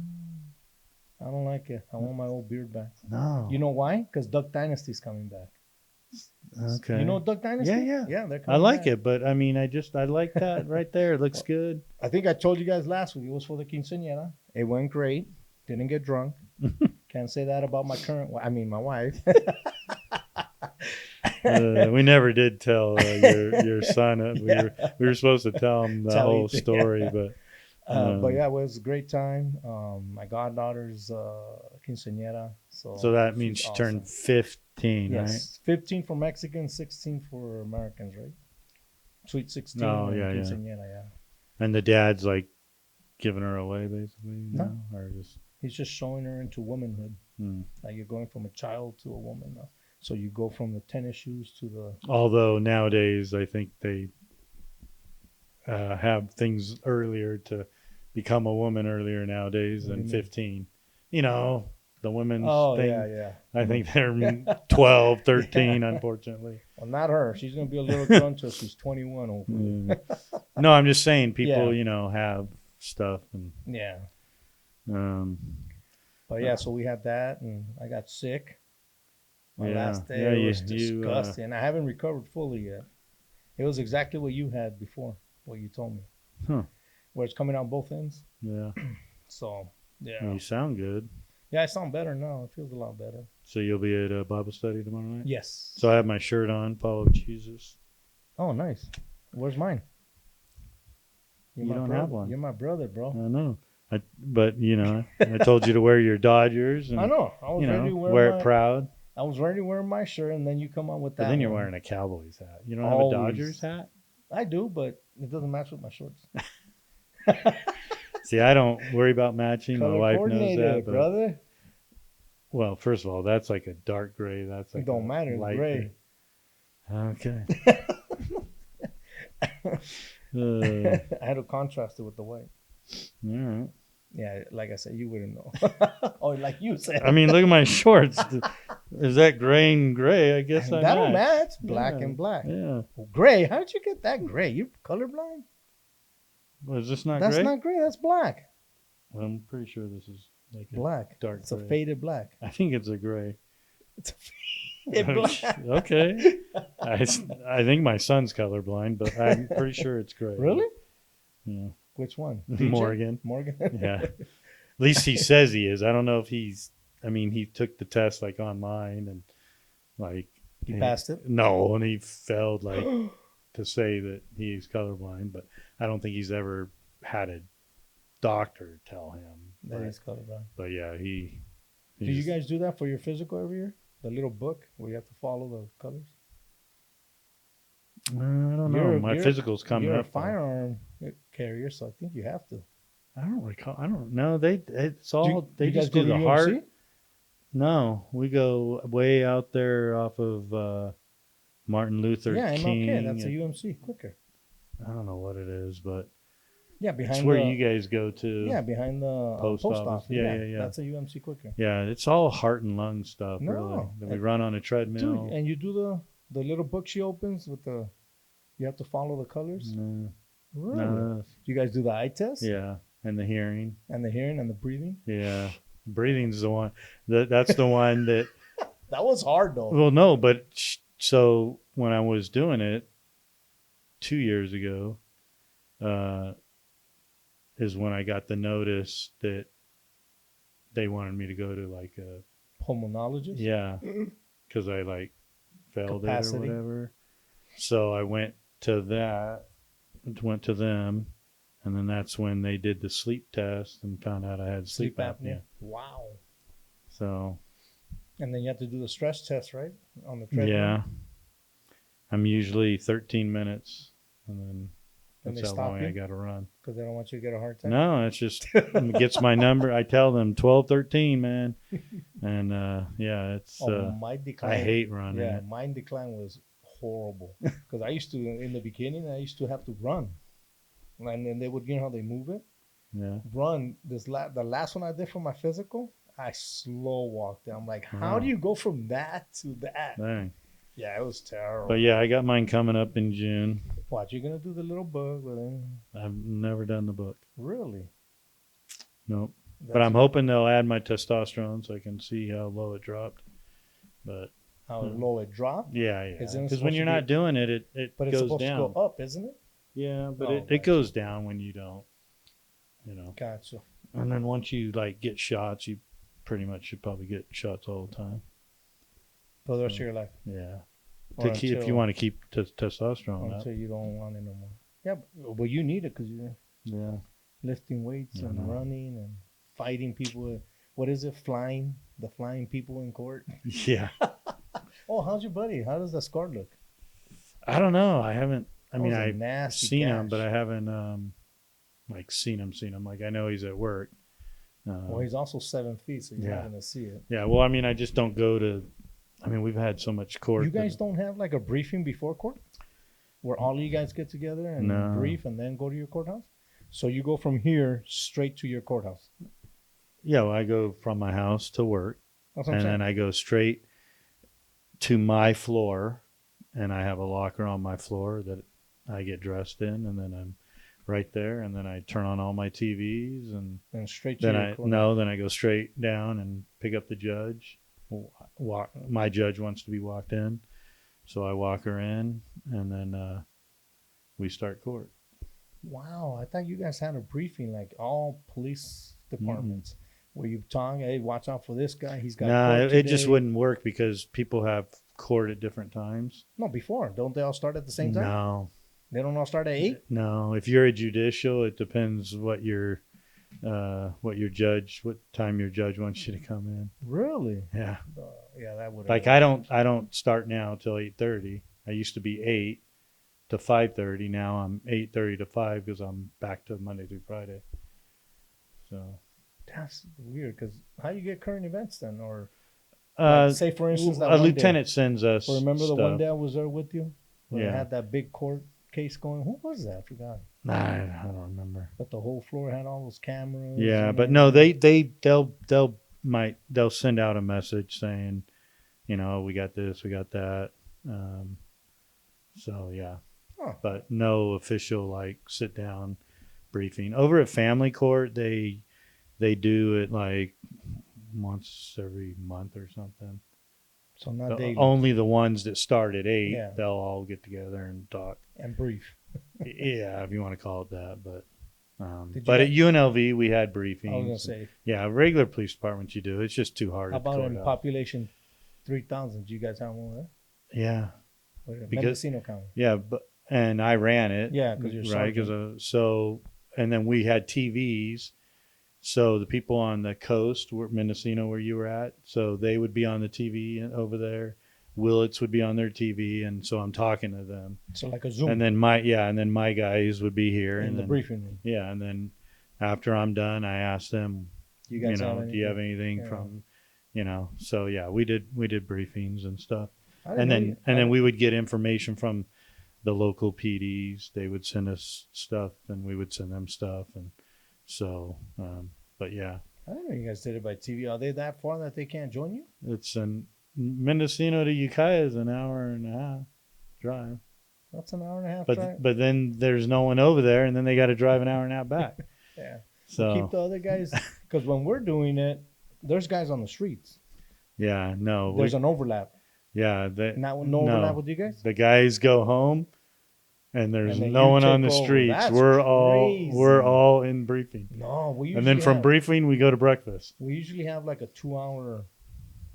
S2: I don't like it. I want my old beard back.
S1: No.
S2: You know why? Because Duck Dynasty's coming back.
S1: Okay.
S2: You know Duck Dynasty?
S1: Yeah.
S2: Yeah, they're
S1: I
S2: coming
S1: like
S2: back.
S1: it, but I mean, I like that right there. It looks good.
S2: I think I told you guys last week. It was for the quinceañera. It went great. Didn't get drunk. Can't say that about my my wife.
S1: We never did tell your son. We were supposed to tell him the whole story, but
S2: yeah, it was a great time. My goddaughter's quinceañera.
S1: so that means she turned 15, right?
S2: Yes, 15 for Mexicans, 16 for Americans, right? Sweet 16.
S1: Oh,
S2: and
S1: yeah, yeah.
S2: quinceañera, yeah.
S1: And the dad's like giving her away, basically.
S2: No.
S1: Or just.
S2: He's just showing her into womanhood. Like you're going from a child to a woman now. So you go from the tennis shoes to the.
S1: Although nowadays, I think they have things earlier to become a woman earlier nowadays than 15. You know, the women's thing.
S2: Yeah.
S1: I think they're 12, 13, unfortunately.
S2: Well, not her. She's going to be a little girl until she's 21, hopefully.
S1: No, I'm just saying people,
S2: Yeah.
S1: have stuff. And
S2: Yeah.
S1: But
S2: yeah, so we had that, and I got sick. My last day
S1: Yeah,
S2: was
S1: you,
S2: disgusting. I haven't recovered fully yet. It was exactly what you had before, what you told me.
S1: Huh.
S2: Where it's coming out both ends.
S1: Yeah.
S2: So, yeah.
S1: Well, you sound good.
S2: Yeah, I sound better now. It feels a lot better.
S1: So you'll be at a Bible study tomorrow night?
S2: Yes.
S1: So I have my shirt on, follow Jesus.
S2: Oh, nice. Where's mine?
S1: You
S2: my
S1: don't
S2: brother.
S1: have one.
S2: You're my brother, bro.
S1: I know. But I told you to wear your Dodgers. And,
S2: I know. I was ready to
S1: wear it proud.
S2: I was ready to wear my shirt, and then you come on with that.
S1: But then you're
S2: one.
S1: wearing a Cowboys hat. You don't
S2: Always.
S1: have a Dodgers hat?
S2: I do, but it doesn't match with my shorts.
S1: See, I don't worry about matching. My
S2: Color
S1: wife knows
S2: coordinated,
S1: that. But,
S2: brother.
S1: well, first of all, that's like a dark gray. That's like
S2: It don't matter. It's
S1: light
S2: gray.
S1: Okay.
S2: I had to contrast it with the white.
S1: All right.
S2: Yeah, like I said, you wouldn't know. Or like you said.
S1: I mean, look at my shorts. Is that gray and gray? I guess I
S2: that'll
S1: match.
S2: match. Black and black.
S1: Yeah.
S2: Well, gray? How did you get that gray? You colorblind?
S1: Well, is this not
S2: That's
S1: gray?
S2: not gray. That's black.
S1: Well, I'm pretty sure this is like a
S2: Black.
S1: dark
S2: It's a
S1: gray.
S2: faded black.
S1: I think it's a gray.
S2: It's a faded black.
S1: Okay. I think my son's colorblind, but I'm pretty sure it's gray.
S2: Really?
S1: Yeah.
S2: Which one?
S1: Morgan.
S2: Morgan?
S1: Yeah. At least he says he is. I don't know if he took the test like online and like.
S2: He passed it?
S1: No, and he failed like to say that he's colorblind, but I don't think he's ever had a doctor tell him.
S2: That is colorblind.
S1: But yeah, he.
S2: Do you guys do that for your physical every year? The little book where you have to follow the colors?
S1: I don't know. My physical's coming
S2: You're
S1: up.
S2: a firearm carrier, so I think you have to.
S1: I don't recall. I don't know. It's all. They
S2: you guys
S1: just do
S2: go
S1: the
S2: to
S1: heart.
S2: UMC?
S1: No, we go way out there off of Martin Luther King.
S2: Yeah, that's a UMC quicker.
S1: I don't know what it is, but
S2: Yeah, behind
S1: it's where you guys go to.
S2: Yeah, behind the
S1: Post office. Yeah.
S2: That's a UMC quicker.
S1: Yeah, it's all heart and lung stuff,
S2: No.
S1: really. That we run on a treadmill.
S2: Dude, and you do the little book she opens with the. You have to follow the colors.
S1: No,
S2: Really?
S1: no,
S2: Do you guys do the eye test?
S1: yeah, and the hearing.
S2: And the hearing and the breathing.
S1: Yeah, breathing's the one. That's the one that.
S2: That was hard though.
S1: Well, no, but so when I was doing it 2 years ago, is when I got the notice that they wanted me to go to like a
S2: Pulmonologist.
S1: yeah, because I like failed
S2: Capacity.
S1: it or whatever. So I went to them, and then that's when they did the sleep test and found out I had sleep apnea.
S2: Wow.
S1: So
S2: And then you have to do the stress test, right? On the treadmill.
S1: yeah, I'm usually 13 minutes, and then
S2: And
S1: that's
S2: they
S1: how
S2: stop
S1: long
S2: you?
S1: I got to run.
S2: Because they don't want you to get a heart attack.
S1: No, it's just it gets my number. I tell them 12, 13, man, and yeah, it's
S2: my decline.
S1: I hate running.
S2: Yeah,
S1: it.
S2: mine decline was horrible. Because I used to, in the beginning, I used to have to run. And then they would, you know how they move it?
S1: Yeah.
S2: run the last one I did for my physical. I slow walked it. I'm like, how
S1: Wow.
S2: do you go from that to that?
S1: Dang.
S2: Yeah, it was terrible.
S1: But yeah, I got mine coming up in June.
S2: What, you're gonna do the little bug with it?
S1: I've never done the book.
S2: Really?
S1: Nope. But
S2: That's
S1: I'm hoping they'll add my testosterone so I can see how low it dropped. But
S2: how low it dropped.
S1: yeah.
S2: Isn't it
S1: Because when
S2: supposed
S1: you're
S2: to
S1: not doing it, it
S2: But it's
S1: goes
S2: supposed
S1: down.
S2: to go up, isn't it?
S1: Yeah, but
S2: Oh,
S1: it
S2: gotcha.
S1: goes down when you don't. You know.
S2: Gotcha.
S1: And then once you like get shots, you pretty much should probably get shots all the time.
S2: For the rest of your life.
S1: Yeah.
S2: Or
S1: If you
S2: until-
S1: want to keep testosterone up.
S2: until you don't want it no more. Yeah, but you need it because you're
S1: Yeah.
S2: lifting weights
S1: I
S2: and
S1: know.
S2: running and fighting people. What is it? Flying people in court.
S1: Yeah.
S2: Oh, how's your buddy? How does the scar look?
S1: I don't know. I haven't. I
S2: That
S1: mean,
S2: was a
S1: I've
S2: nasty
S1: seen him,
S2: gash.
S1: but I haven't like seen him. Like I know he's at work.
S2: Well, he's also 7 feet, so you're
S1: Yeah.
S2: not gonna see it.
S1: Yeah. Well, I mean, I just don't go to. I mean, we've had so much court.
S2: You guys don't have like a briefing before court, where all of you guys get together and
S1: No.
S2: brief, and then go to your courthouse. So you go from here straight to your courthouse.
S1: Yeah. Well, I go from my house to work,
S2: That's what I'm
S1: and
S2: saying.
S1: then I go straight to my floor, and I have a locker on my floor that I get dressed in, and then I'm right there, and then I turn on all my TVs, and
S2: And straight to
S1: then
S2: your courthouse.
S1: then I go straight down and pick up the judge. My judge wants to be walked in, so I walk her in, and then we start court.
S2: Wow, I thought you guys had a briefing like all police departments where you talk, hey, watch out for this guy. He's got
S1: No,
S2: court
S1: it just
S2: today."
S1: wouldn't work because people have court at different times.
S2: No, before. Don't they all start at the same time?
S1: No,
S2: They don't all start at 8?
S1: no. If you're a judicial, it depends what time your judge wants you to come in.
S2: Really?
S1: Yeah.
S2: Yeah, that would
S1: Like I don't start now till 8:30. I used to be 8 to 5:30. Now I'm 8:30 to 5 because I'm back to Monday through Friday. So
S2: That's weird because how do you get current events then? Or
S1: uh,
S2: like, say, for instance, that
S1: a
S2: one
S1: lieutenant sends us.
S2: day, remember the
S1: stuff.
S2: one day I was there with you? Where
S1: Yeah.
S2: I had that big court case going? Who was that? I forgot.
S1: Nah, I don't remember.
S2: But the whole floor had all those cameras.
S1: Yeah,
S2: and
S1: but no,
S2: everything.
S1: they'll send out a message saying, we got this, we got that. So yeah,
S2: Huh.
S1: but no official like sit down briefing. Over at family court, they do it like once every month or something.
S2: So not daily.
S1: Only the ones that start at 8,
S2: Yeah.
S1: they'll all get together and talk.
S2: And brief.
S1: Yeah, if you want to call it that, but.
S2: Did you
S1: But at
S2: guys-
S1: UNLV, we had briefings.
S2: I was gonna say,
S1: Yeah, regular police departments you do. It's just too hard.
S2: how
S1: at the
S2: about in
S1: courthouse.
S2: population 3,000? Do you guys have one there?
S1: Yeah,
S2: Because,
S1: Because-
S2: Mendocino County.
S1: yeah, and I ran it.
S2: Yeah, 'cause you're
S1: right. And then we had TVs. So the people on the coast, Mendocino, where you were at, so they would be on the TV over there. Willits would be on their TV, and so I'm talking to them.
S2: So like a Zoom
S1: And then my guys would be here,
S2: in
S1: and
S2: the
S1: then,
S2: briefing room.
S1: yeah, and then after I'm done, I ask them,
S2: You guys have
S1: do you have anything
S2: Yeah.
S1: from, so yeah, we did briefings and stuff.
S2: I didn't
S1: And
S2: know
S1: then
S2: you-
S1: and then we would get information from the local PDs. They would send us stuff, and we would send them stuff, and so but yeah,
S2: I didn't know you guys did it by TV. Are they that far that they can't join you?
S1: it's in Mendocino to Ukiah is an hour and a half drive,
S2: That's an hour and a half
S1: but
S2: drive.
S1: but then there's no one over there, and then they got to drive an hour and a half back.
S2: Yeah.
S1: So
S2: Keep the other guys, because when we're doing it, there's guys on the streets.
S1: yeah, no,
S2: There's an overlap.
S1: no
S2: No overlap with you guys?
S1: The guys go home, and there's
S2: And then
S1: no
S2: you
S1: one on
S2: take
S1: the
S2: over.
S1: streets.
S2: That's
S1: we're
S2: crazy.
S1: all in briefing,
S2: No, we usually
S1: and then from
S2: have,
S1: briefing we go to breakfast.
S2: we usually have like a 2-hour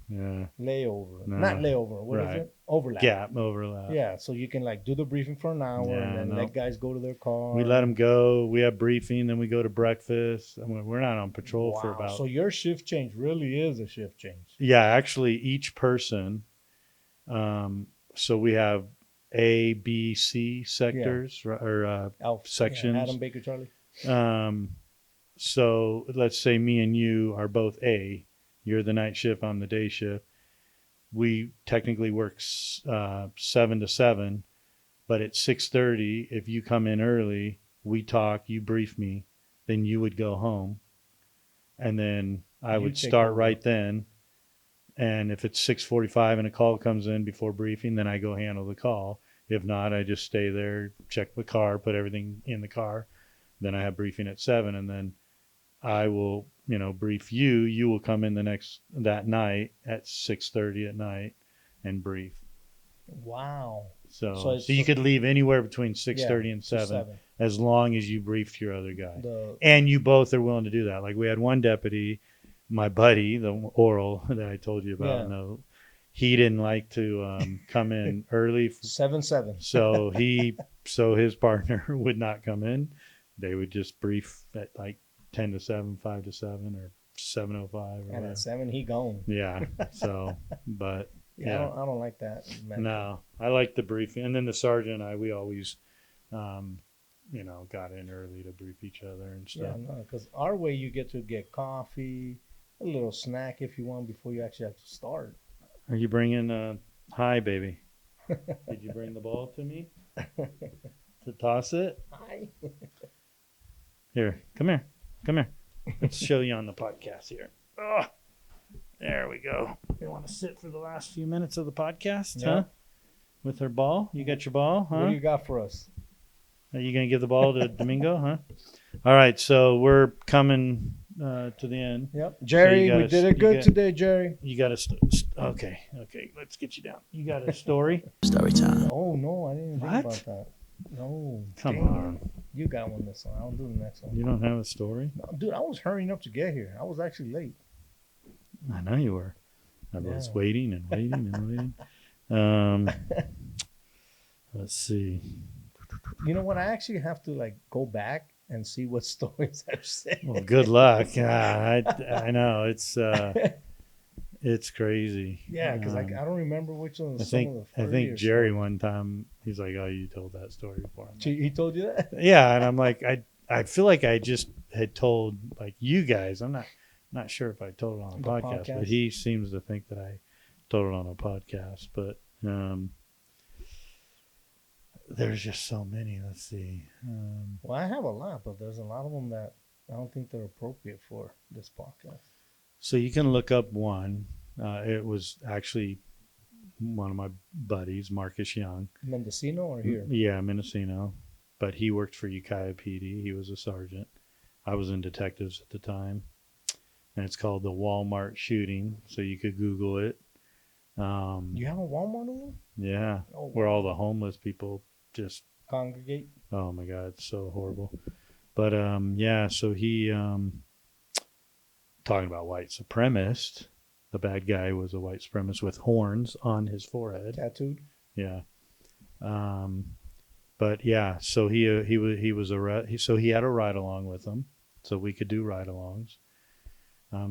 S1: Yeah,
S2: layover.
S1: No.
S2: Not layover. What is
S1: Right.
S2: it? Overlap.
S1: gap overlap.
S2: Yeah, so you can like do the briefing for an hour
S1: Yeah,
S2: and then
S1: no.
S2: let guys go to their car.
S1: We let them go. We have briefing, then we go to breakfast. I mean, we're not on patrol for
S2: Wow,
S1: about.
S2: so your shift change really is a shift change.
S1: Yeah, actually, each person. So we have A, B, C sectors or
S2: Alf,
S1: Sections.
S2: Yeah, Adam Baker Charlie.
S1: So let's say me and you are both A. You're the night shift, I'm the day shift. We technically work 7 to 7, but at 6:30, if you come in early, we talk, you brief me, then you would go home, and then I
S2: You
S1: would
S2: take
S1: start
S2: over.
S1: right then. And if it's 6:45 and a call comes in before briefing, then I go handle the call. If not, I just stay there, check the car, put everything in the car. Then I have briefing at 7, and then I will, brief you. You will come in that night at 6:30 at night and brief.
S2: Wow.
S1: So
S2: it's
S1: you could leave anywhere between 6:30 and
S2: to
S1: 7 as long as you briefed your other guy.
S2: The
S1: And you both are willing to do that. Like we had one deputy, my buddy, the oral that I told you about.
S2: Yeah.
S1: No, he didn't like to come in early,
S2: 7-7.
S1: so his partner would not come in. They would just brief at like 10 to 7, 5 to 7, or 7:05. Or
S2: And
S1: whatever.
S2: at 7 he gone.
S1: Yeah. So, but
S2: Yeah. I don't like that.
S1: no, I like the briefing. And then the sergeant and we always, got in early to brief each other and
S2: Yeah,
S1: stuff.
S2: no, because our way you get to get coffee, a little snack if you want before you actually have to start.
S1: Are you bringing? Hi, baby. Did you bring the ball to me to toss it?
S2: Hi.
S1: Here, come here. Let's show you on the podcast here. Oh, there we go. You want to sit for the last few minutes of the podcast,
S2: Yeah.
S1: huh? With her ball? You got your ball, huh?
S2: What do you got for us?
S1: Are you going to give the ball to Domingo, huh? All right, so we're coming to the end.
S2: Yep. Jerry,
S1: gotta-
S2: we did it
S1: you
S2: good
S1: got-
S2: today, Jerry.
S1: You got a okay, let's get you down. You got a story?
S4: Story time.
S2: Oh, no, I didn't even
S1: What?
S2: think about that. No.
S1: Come
S2: dang
S1: on.
S2: it. You got one this one. I'll do the next one.
S1: You don't have a story?
S2: No, dude, I was hurrying up to get here. I was actually late.
S1: I know you were. I was
S2: Yeah.
S1: waiting and waiting and waiting. Let's see.
S2: You know what? I actually have to go back and see what stories I've said.
S1: Well, good luck. I know it's crazy.
S2: Yeah, because I
S1: Um,
S2: don't remember which one was
S1: I
S2: some of the
S1: think
S2: earlier
S1: Jerry
S2: stories.
S1: one time he's like, "Oh, you told that story before." I'm like,
S2: He told you that?
S1: yeah, and I'm like, I feel like I just had told like you guys. I'm not sure if I told it on a
S2: The
S1: podcast,
S2: podcast?
S1: but he seems to think that I told it on a podcast. But there's just so many. Let's see.
S2: Well, I have a lot, but there's a lot of them that I don't think they're appropriate for this podcast.
S1: So you can look up one. It was actually one of my buddies, Marcus Young.
S2: Mendocino or here?
S1: Yeah, Mendocino. But he worked for Ukiah PD. He was a sergeant. I was in detectives at the time. And it's called the Walmart shooting. So you could Google it.
S2: You have a Walmart in
S1: Yeah,
S2: there? Oh,
S1: where all the homeless people just,
S2: congregate?
S1: oh my God, it's so horrible. But yeah, so he, talking about white supremacist, the bad guy was a white supremacist with horns on his forehead.
S2: Tattooed?
S1: Yeah. But yeah, so he so he had a ride along with him, so we could do ride alongs.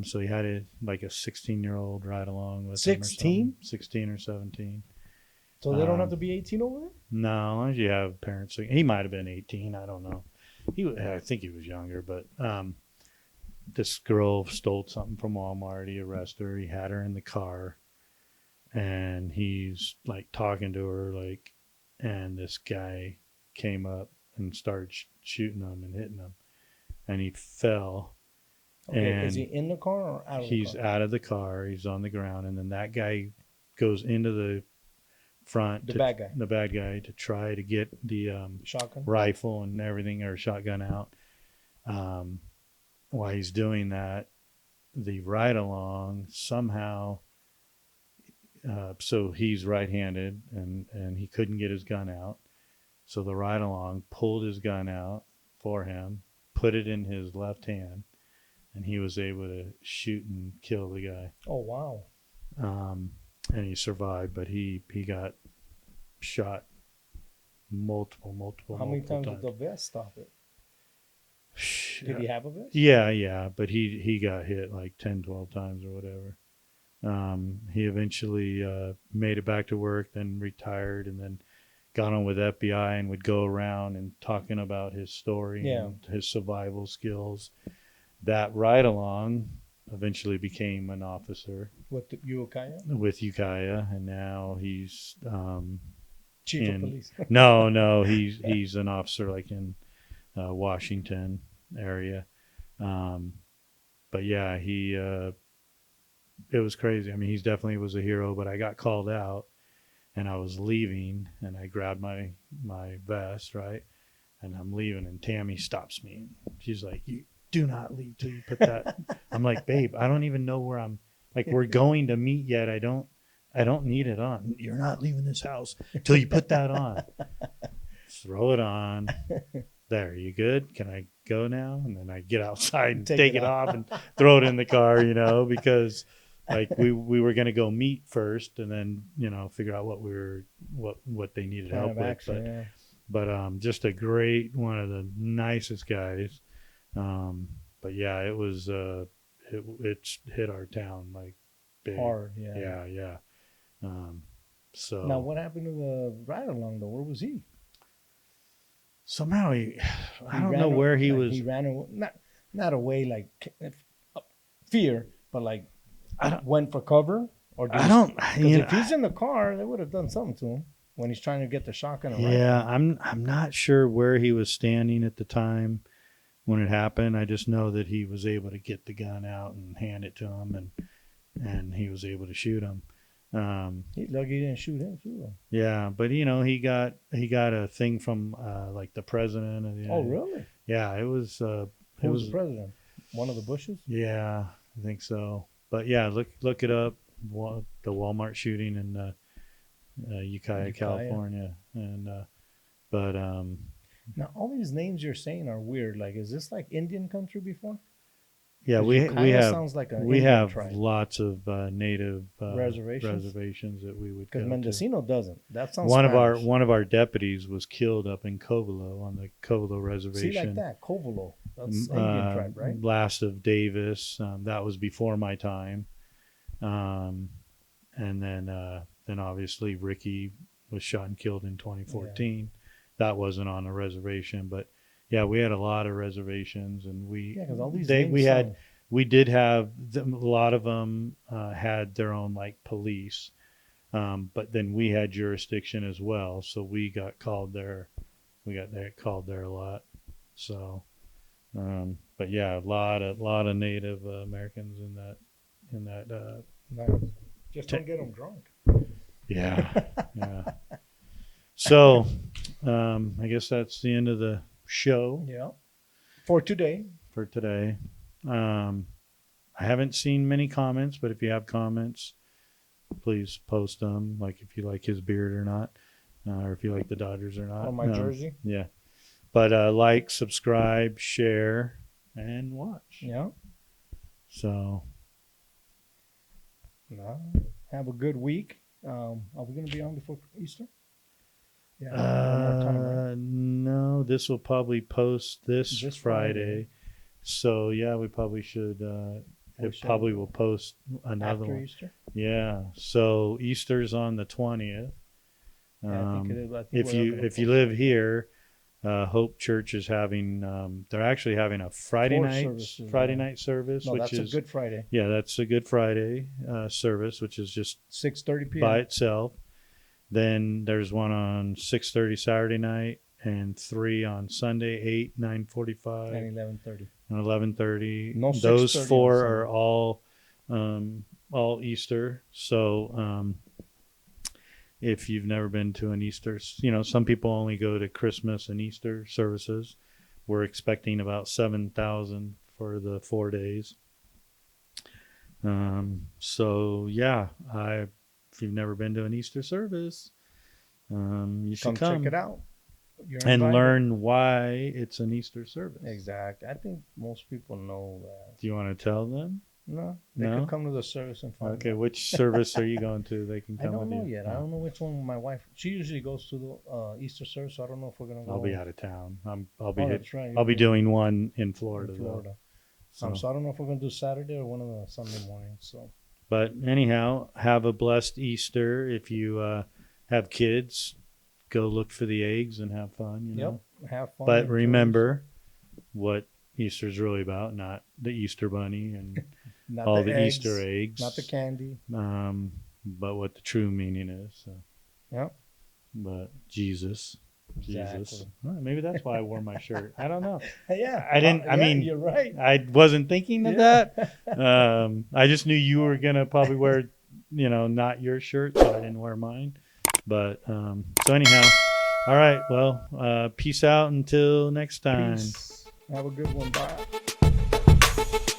S1: So he had a 16-year-old ride along with him or
S2: 16?
S1: something. 16 or 17.
S2: So they don't have to be 18 over there?
S1: No, as long as you have parents. He might have been 18. I don't know. I think he was younger, but this girl stole something from Walmart. He arrested her. He had her in the car, and he's talking to her and this guy came up and started shooting him and hitting him, and he fell.
S2: Okay,
S1: And
S2: is he in the car or out of the
S1: he's
S2: car?
S1: out of the car. He's on the ground, and then that guy goes into the front.
S2: The bad guy.
S1: The bad guy to try to get the
S2: Shotgun?
S1: rifle and everything or shotgun out. While he's doing that, the ride along somehow. So he's right-handed and he couldn't get his gun out. So the ride along pulled his gun out for him, put it in his left hand, and he was able to shoot and kill the guy.
S2: Oh, wow.
S1: And he survived, but he got shot multiple
S2: How many times
S1: times.
S2: did the vest stop it? Did he have a vest?
S1: Yeah, but he got hit 10, 12 times or whatever. He eventually made it back to work, then retired, and then got on with FBI and would go around and talking about his story and his survival skills. That ride along eventually became an officer
S2: With the Ukiah?
S1: with Ukiah, and now he's
S2: Chief of police.
S1: no, he's an officer in Washington. area. But yeah, it was crazy. I mean, he's definitely was a hero, but I got called out and I was leaving and I grabbed my vest, right? And I'm leaving and Tammy stops me. She's like, "You do not leave till you put that." I'm like, "Babe, I don't even know where I'm like we're going to meet yet. I don't need it on. You're not leaving this house till you put that on." Throw it on. There, you good? Can I go now? And then I get outside and take it off and throw it in the car, because like we were gonna go meet first and then, figure out what they needed
S2: Plan
S1: help
S2: of
S1: with.
S2: action,
S1: But just a great one of the nicest guys. But yeah, it was it's hit our town like big.
S2: hard, yeah.
S1: Yeah, yeah. So
S2: Now, what happened to the ride along though? Where was he?
S1: somehow I don't
S2: ran
S1: know where he
S2: like,
S1: was.
S2: He ran away, not away like fear, but like
S1: I don't.
S2: went for cover, or
S1: I don't.
S2: because if he's in the car, they would have done something to him when he's trying to get the shotgun.
S1: Yeah, I'm not sure where he was standing at the time when it happened. I just know that he was able to get the gun out and hand it to him, and he was able to shoot him.
S2: He's lucky he didn't shoot him too.
S1: Yeah, but he got a thing from like the president of the
S2: Oh,
S1: United.
S2: really?
S1: Yeah, it was.
S2: Who was the president? One of the Bushes?
S1: Yeah, I think so. But yeah, look it up. The Walmart shooting in Ukiah, California, and but
S2: Now, all these names you're saying are weird. Like, is this like Indian country before?
S1: yeah,
S2: 'Cause
S1: we
S2: Ukiah
S1: have
S2: sounds like
S1: we
S2: Indian
S1: have
S2: tribe.
S1: lots of native
S2: Reservations?
S1: that we would
S2: Because
S1: go to.
S2: Mendocino doesn't. That sounds
S1: One
S2: Spanish.
S1: of our deputies was killed up in Covelo on the Covelo reservation.
S2: See, like that, Covelo. That's Indian tribe, right?
S1: Blast of Davis. That was before my time. And then obviously Ricky was shot and killed in 2014. That wasn't on a reservation, but yeah, we had a lot of reservations, and
S2: Because all these
S1: we did have a lot of them had their own like police, but then we had jurisdiction as well, so we got called there. We got called there a lot. So, but yeah, a lot of Native Americans in that.
S2: just don't get them drunk.
S1: Yeah, yeah. So, I guess that's the end of the show
S2: Yeah. For today.
S1: for today. I haven't seen many comments, but if you have comments, please post them. Like if you like his beard or not, or if you like the Dodgers or not.
S2: Or my jersey.
S1: Yeah. But like, subscribe, share, and watch.
S2: Yeah.
S1: So.
S2: Have a good week. Are we going to be on before Easter? Yeah. One more time, right?
S1: No, this will probably post this
S2: This
S1: Friday.
S2: Friday.
S1: So yeah, we probably should. Probably will post another
S2: After
S1: one.
S2: Easter?
S1: Yeah. So Easter's on the 20th.
S2: Yeah, I think it is. I think
S1: If you live here, Hope Church is having. They're actually having a Friday night service,
S2: No,
S1: which
S2: that's
S1: is
S2: a Good Friday.
S1: Yeah, that's a Good Friday service, which is just
S2: 6:30 p.m.
S1: by itself. Then there's one on 6:30 Saturday night and 3 on Sunday, 8, 9:45,
S2: and 11:30.
S1: and 11:30.
S2: No
S1: Those
S2: 6:30
S1: four
S2: on
S1: are all Easter. So if you've never been to an Easter, some people only go to Christmas and Easter services. We're expecting about 7,000 for the 4 days. So yeah, if you've never been to an Easter service, you should come
S2: check it out. You're
S1: and
S2: invited.
S1: learn why it's an Easter service.
S2: Exactly. I think most people know that.
S1: Do you want to tell them?
S2: No, they
S1: No?
S2: could come to the service and find
S1: Okay,
S2: out.
S1: which service are you going to? They can
S2: I
S1: come
S2: don't
S1: with
S2: know
S1: you.
S2: yet. I don't know which one my wife. She usually goes to the Easter service, so I don't know if we're gonna go.
S1: I'll be out of town. I'll be
S2: Oh, that's right.
S1: I'll be doing one in Florida.
S2: in Florida.
S1: Though.
S2: So I don't know if we're gonna do Saturday or one of the Sunday mornings. So
S1: But anyhow, have a blessed Easter. If you have kids, go look for the eggs and have fun.
S2: Yep, have fun.
S1: But
S2: enjoy
S1: remember what Easter's really about, not the Easter bunny and
S2: not
S1: all
S2: the
S1: the
S2: eggs,
S1: Easter eggs.
S2: not the candy.
S1: But what the true meaning is. So.
S2: Yep.
S1: But Jesus. Jesus. Well, maybe that's why I wore my shirt. I don't know.
S2: Yeah,
S1: I didn't. I mean,
S2: you're right.
S1: I wasn't thinking of that. I just knew you were gonna probably wear, not your shirt, so I didn't wear mine. But so anyhow, all right. Well, peace out until next time.
S2: Peace. Have a good one. Bye.